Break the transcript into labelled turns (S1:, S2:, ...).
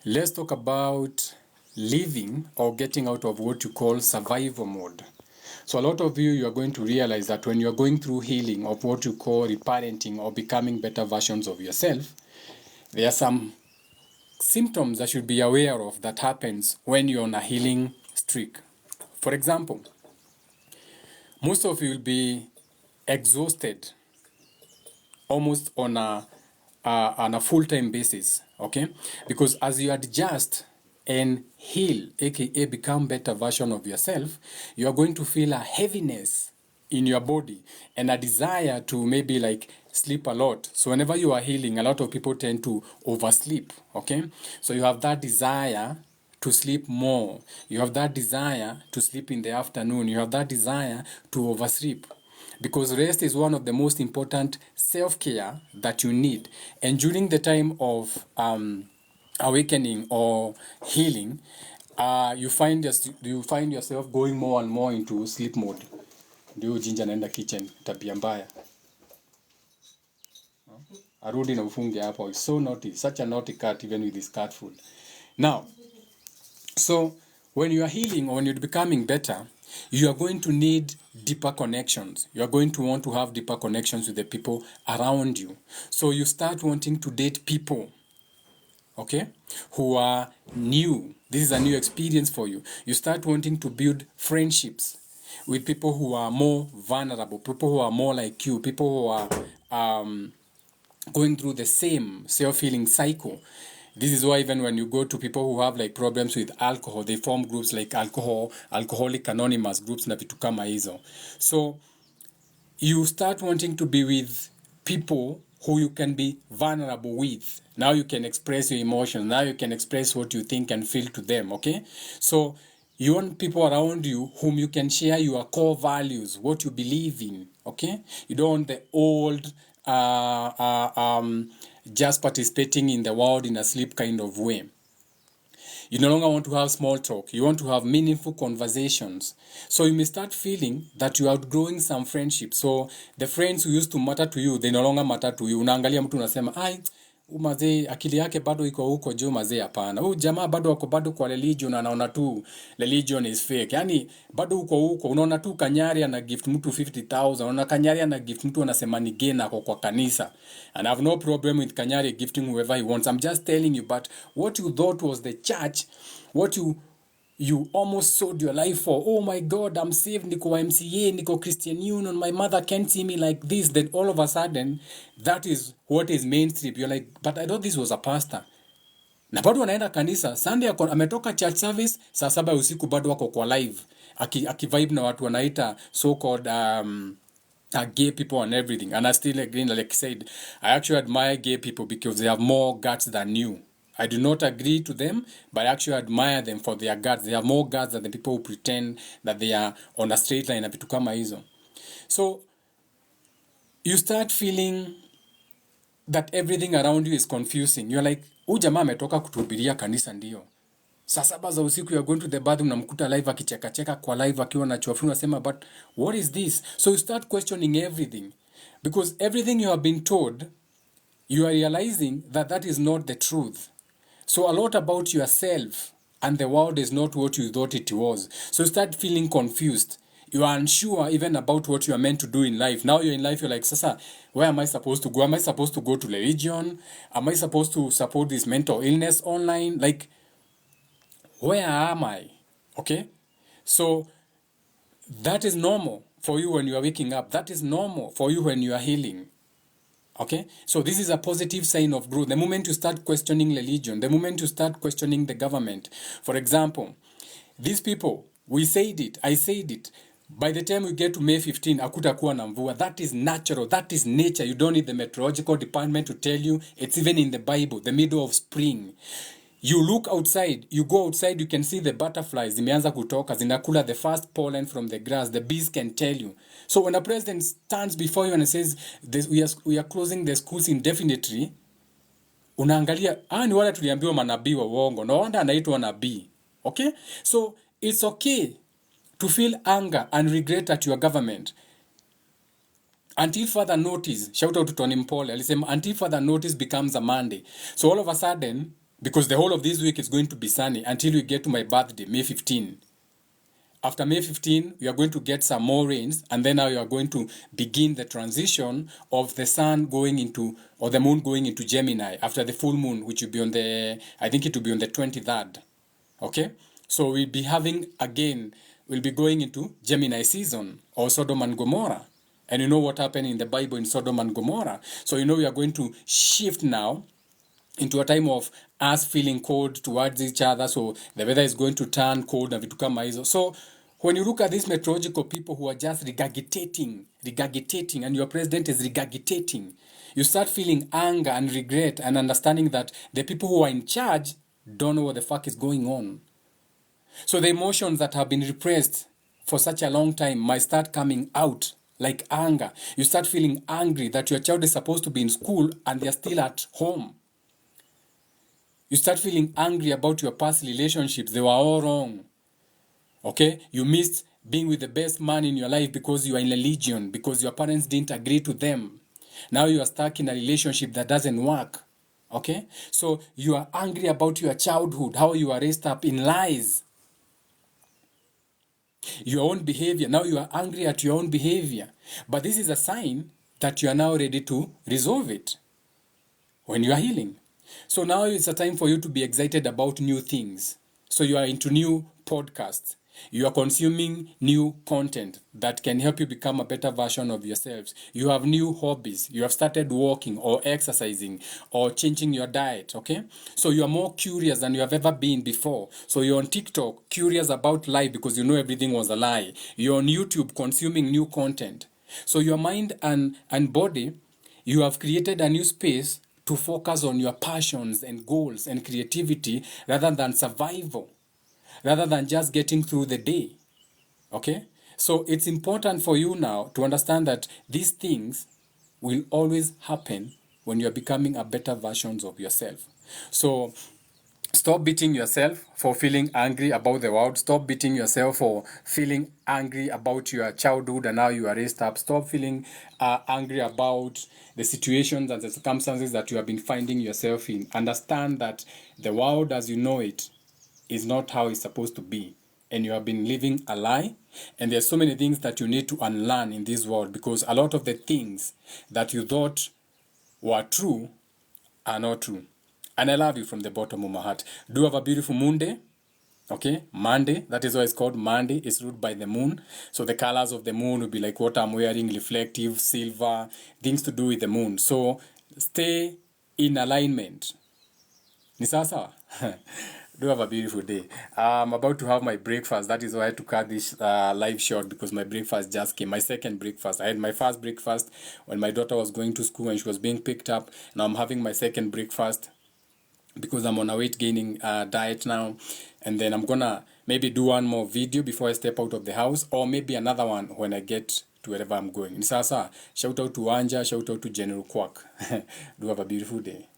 S1: Let's talk about living or getting out of what you call survival mode. So a lot of you are going to realize that when you're going through healing of what you call reparenting or becoming better versions of yourself, there are some symptoms that you should be aware of that happens when you're on a healing streak. For example, most of you will be exhausted almost on a full-time basis, okay? Because as you adjust and heal, aka become better version of yourself, you are going to feel a heaviness in your body and a desire to maybe like sleep a lot. So whenever you are healing, a lot of people tend to oversleep, okay? So you have that desire to sleep more. You have that desire to sleep in the afternoon. You have that desire to oversleep. Because rest is one of the most important self-care that you need. And during the time of awakening or healing, you find yourself going more and more into sleep mode. Ndio jinja naenda kitchen, tabia mbaya. Arudi na ufunge hapo. It's so naughty, such a naughty cat even with his cat food. Now, so when you are healing or when you're becoming better, you are going to need deeper connections. You are going to want to have deeper connections with the people around you. So you start wanting to date people, okay, who are new. This is a new experience for you. You start wanting to build friendships with people who are more vulnerable, people who are more like you, people who are going through the same self-healing cycle. This is why even when you go to people who have like problems with alcohol, they form groups like Alcoholic Anonymous groups na vitu kama hizo. So you start wanting to be with people who you can be vulnerable with. Now you can express your emotions. Now you can express what you think and feel to them, okay? So you want people around you whom you can share your core values, what you believe in, okay? You don't want the old, just participating in the world in a sleep kind of way. You no longer want to have small talk. You want to have meaningful conversations. So you may start feeling that you are outgrowing some friendships. So the friends who used to matter to you, they no longer matter to you. Unaangalia mtu unasema, ai, mazee akili yake bado iko huko juu, mazee hapana. Huyu jamaa bado wako bado kwa religion, anaona tu religion is fake. Yani bado huko unaona tu Kanyari ana gift mtu 50,000, unaona Kanyari ana gift mtu anasema ni gay na kwa kanisa. And I have no problem with Kanyari gifting whoever he wants. I'm just telling you, but what you thought was the church, what you almost sold your life for. Oh my God, I'm saved, niko MCA, niko Christian Union, my mother can't see me like this. Then all of a sudden, that is what is mainstream. You're like, but I thought this was a pastor. Na bado wanaenda kanisa. Sunday ametoka church service, saa 7 usiku bado wako kwa live. Akivibe na watu wanaita so-called gay people and everything. And I still agree, like I said, I actually admire gay people because they have more guts than you. I do not agree to them, but I actually admire them for their guts. They have more guts than the people who pretend that they are on a straight line na vitu kama hizo. So you start feeling that everything around you is confusing. You're like, huyu jamaa ametoka kutuhubiria kanisa ndio. Saa 7 za usiku you're going to the bathroom, unamkuta live akicheka kwa live akiwa na chofu, unasema but what is this? So you start questioning everything because everything you have been told, you are realizing that that is not the truth. So a lot about yourself and the world is not what you thought it was. So you start feeling confused. You are unsure even about what you are meant to do in life. Now you're in life, you're like, Sasa, where am I supposed to go? Am I supposed to go to religion? Am I supposed to support this mental illness online? Like, where am I? Okay? So that is normal for you when you are waking up. That is normal for you when you are healing. Okay? So this is a positive sign of growth. The moment you start questioning religion, the moment you start questioning the government. For example, these people, we said it, I said it. By the time we get to May 15, hakutakuwa na mvua. That is natural. That is nature. You don't need the meteorological department to tell you. It's even in the Bible, the middle of spring. You look outside, you go outside, you can see the butterflies, zimeanza kutoka, zinakula the first pollen from the grass. The bees can tell you. So when a president stands before you and says, we are closing the schools indefinitely, unaangalia, ni wale tuliambiwa manabii wa uongo. No wonder anaitwa nabii. Okay? So it's okay to feel anger and regret at your government. Until further notice, shout out to Tony Mpole, alisema until further notice becomes a Monday. So all of a sudden, because the whole of this week is going to be sunny until we get to my birthday, May 15. After May 15, we are going to get some more rains, and then now you are going to begin the transition of the sun going into, or the moon going into Gemini after the full moon, which will be on the, I think it will be on the 23rd. Okay? So we'll be having, again, we'll be going into Gemini season, or Sodom and Gomorrah. And you know what happened in the Bible in Sodom and Gomorrah. So you know we are going to shift now into a time of us feeling cold towards each other. So the weather is going to turn cold and vitu kama hizo. So when you look at these meteorological people who are just regurgitating, and your president is regurgitating, you start feeling anger and regret and understanding that the people who are in charge don't know what the fuck is going on. So the emotions that have been repressed for such a long time might start coming out, like anger. You start feeling angry that your child is supposed to be in school and they're still at home. You start feeling angry about your past relationships. They were all wrong. Okay? You missed being with the best man in your life because you are in a legion, because your parents didn't agree to them. Now you are stuck in a relationship that doesn't work. Okay? So you are angry about your childhood, how you are raised up in lies. Your own behavior. Now you are angry at your own behavior. But this is a sign that you are now ready to resolve it when you are healing. So now it's a time for you to be excited about new things. So you are into new podcasts. You are consuming new content that can help you become a better version of yourselves. You have new hobbies. You have started walking or exercising or changing your diet, okay? So you are more curious than you have ever been before. So you're on TikTok, curious about life because you know everything was a lie. You're on YouTube consuming new content. So your mind and body, you have created a new space to focus on your passions and goals and creativity rather than survival, rather than just getting through the day. Okay? So it's important for you now to understand that these things will always happen when you're becoming a better version of yourself. So stop beating yourself for feeling angry about the world. Stop beating yourself for feeling angry about your childhood and how you are raised up. Stop feeling angry about the situations and the circumstances that you have been finding yourself in. Understand that the world as you know it is not how it's supposed to be. And you have been living a lie. And there's so many things that you need to unlearn in this world, because a lot of the things that you thought were true are not true. And I love you from the bottom of my heart. Do have a beautiful moon day. Okay, Monday, that is why it's called Monday. It's ruled by the moon. So the colors of the moon will be like what I'm wearing, reflective, silver, things to do with the moon. So stay in alignment. Ni sawa? Do have a beautiful day. I'm about to have my breakfast. That is why I had to cut this live short, because my breakfast just came. My second breakfast. I had my first breakfast when my daughter was going to school and she was being picked up. Now I'm having my second breakfast because I'm on a weight gaining diet now. And then I'm gonna maybe do one more video before I step out of the house, or maybe another one when I get to wherever I'm going. Ni sasa, shout out to Anja, shout out to General Quack. Do have a beautiful day.